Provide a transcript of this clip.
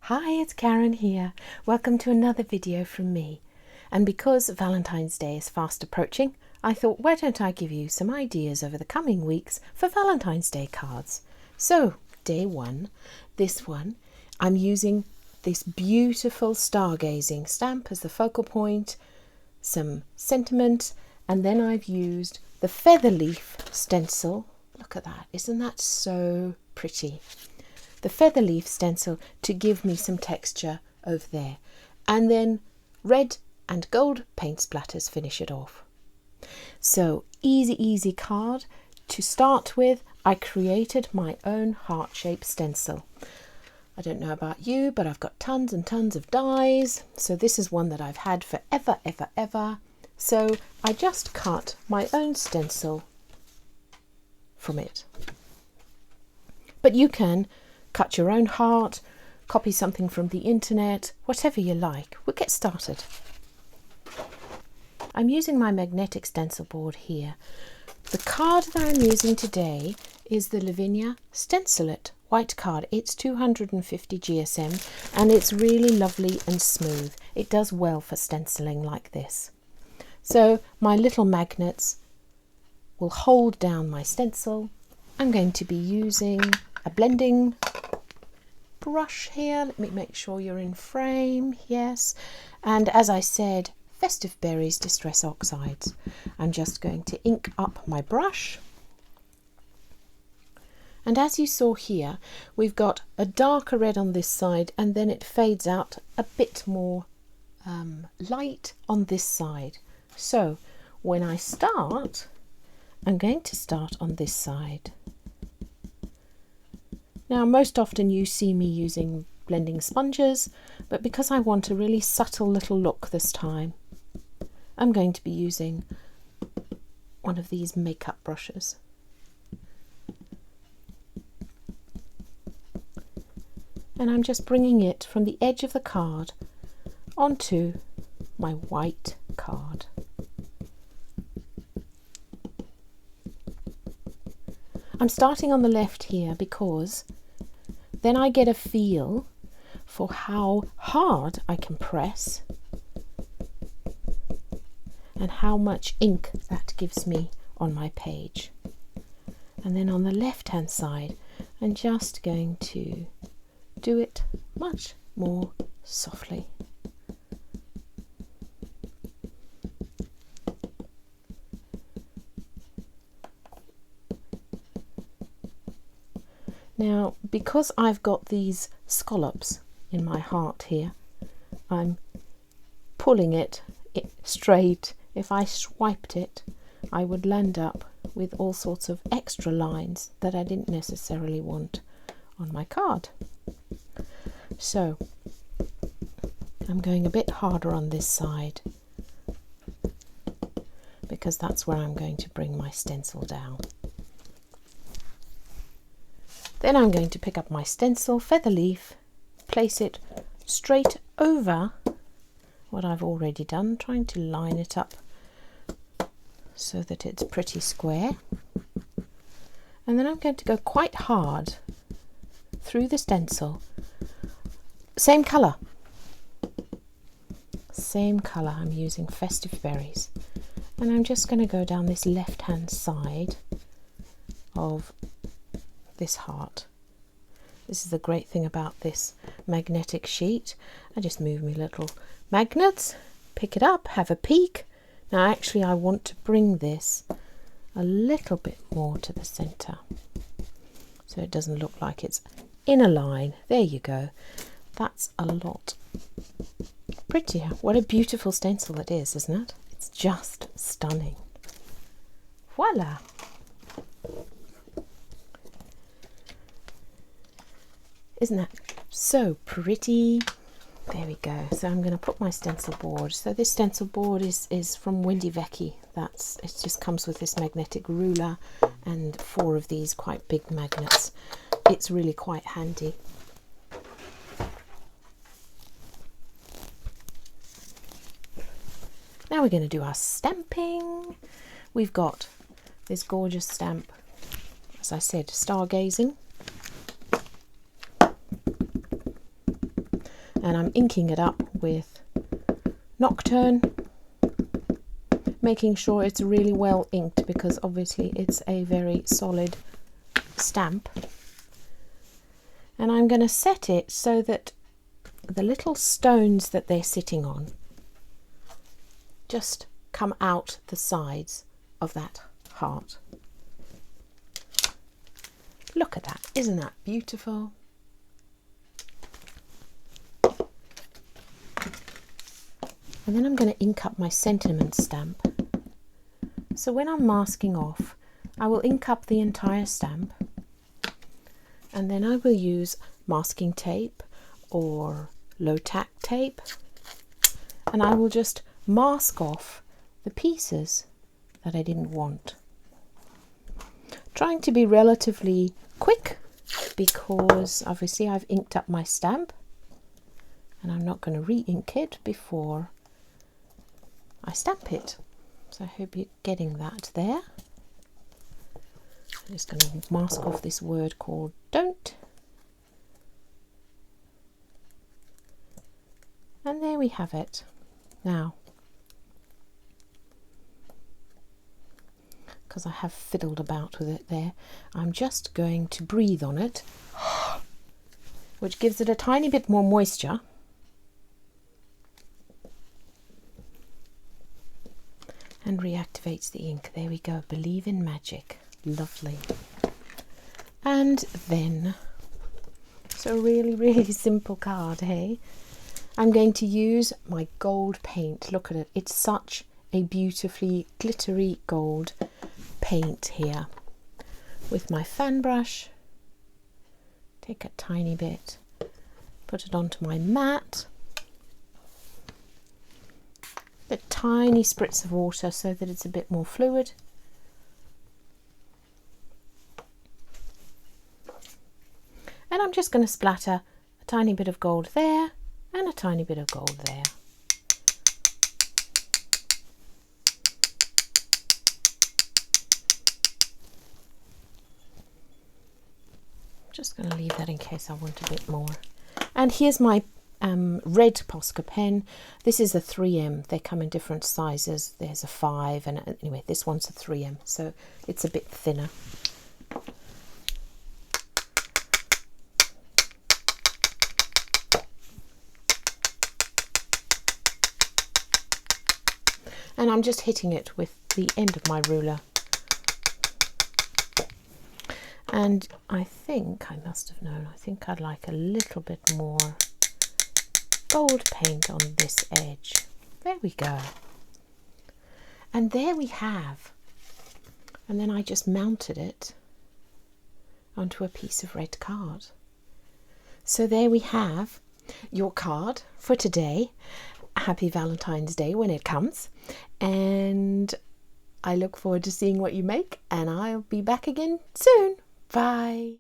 Hi, it's Karen here. Welcome to another video from me. And because Valentine's Day is fast approaching, I thought, why don't I give you some ideas over the coming weeks for Valentine's Day cards. So, day one, this one, I'm using this beautiful stargazing stamp as the focal point, some sentiment, and then I've used the feather leaf stencil. Look at that, isn't that so pretty? The feather leaf stencil to give me some texture over there, and then red and gold paint splatters finish it off. So easy card. To start with, I created my own heart-shaped stencil. I don't know about you, but I've got tons and tons of dies, so this is one that I've had for ever. So I just cut my own stencil from it. But you can cut your own heart, copy something from the internet, whatever you like. We'll get started. I'm using my magnetic stencil board here. The card that I'm using today is the Lavinia Stamps white card. It's 250 GSM and it's really lovely and smooth. It does well for stenciling like this. So my little magnets will hold down my stencil. I'm going to be using a blending brush here. Let me make sure you're in frame. Yes, and as I said, Festive Berries Distress Oxides. I'm just going to ink up my brush, and as you saw here, we've got a darker red on this side and then it fades out a bit more light on this side. So when I start, I'm going to start on this side. Now, most often you see me using blending sponges, but because I want a really subtle little look this time, I'm going to be using one of these makeup brushes. And I'm just bringing it from the edge of the card onto my white card. I'm starting on the left here because then I get a feel for how hard I can press and how much ink that gives me on my page. And then on the left hand side, I'm just going to do it much more softly. Now, because I've got these scallops in my heart here, I'm pulling it straight. If I swiped it, I would land up with all sorts of extra lines that I didn't necessarily want on my card. So I'm going a bit harder on this side because that's where I'm going to bring my stencil down. Then I'm going to pick up my stencil, feather leaf, place it straight over what I've already done, trying to line it up so that it's pretty square. And then I'm going to go quite hard through the stencil. Same colour. I'm using Festive Berries. And I'm just going to go down this left-hand side of this heart. This is the great thing about this magnetic sheet. I just move my little magnets, pick it up, have a peek. Now actually I want to bring this a little bit more to the center so it doesn't look like it's in a line. There you go. That's a lot prettier. What a beautiful stencil it is, isn't it? It's just stunning. Voila! Isn't that so pretty? There we go. So I'm going to put my stencil board. So this stencil board is from Wendy Vecchi. It just comes with this magnetic ruler and 4 of these quite big magnets. It's really quite handy. Now we're going to do our stamping. We've got this gorgeous stamp, as I said, stargazing. and I'm inking it up with Nocturne, making sure it's really well inked because obviously it's a very solid stamp. And I'm going to set it so that the little stones that they're sitting on just come out the sides of that heart. Look at that, isn't that beautiful? And then I'm going to ink up my sentiment stamp. So when I'm masking off, I will ink up the entire stamp, and then I will use masking tape or low tack tape, and I will just mask off the pieces that I didn't want. Trying to be relatively quick because obviously I've inked up my stamp and I'm not going to re-ink it before I stamp it. So I hope you're getting that there. I'm just going to mask off this word called don't. And there we have it. Now, because I have fiddled about with it there, I'm just going to breathe on it, which gives it a tiny bit more moisture. And reactivates the ink. There we go. Believe in magic. Lovely. And then, so really, really simple card, hey? I'm going to use my gold paint. Look at it. It's such a beautifully glittery gold paint here. With my fan brush, take a tiny bit, put it onto my mat. A tiny spritz of water so that it's a bit more fluid. And I'm just going to splatter a tiny bit of gold there and a tiny bit of gold there. I'm just going to leave that in case I want a bit more. And here's my red Posca pen. This is a 3M. They come in different sizes. There's a 5 and anyway this one's a 3M, so it's a bit thinner. And I'm just hitting it with the end of my ruler. And I think I must have known, I think I'd like a little bit more gold paint on this edge. There we go. And there we have. And then I just mounted it onto a piece of red card. So there we have your card for today. Happy Valentine's Day when it comes. And I look forward to seeing what you make, and I'll be back again soon. Bye.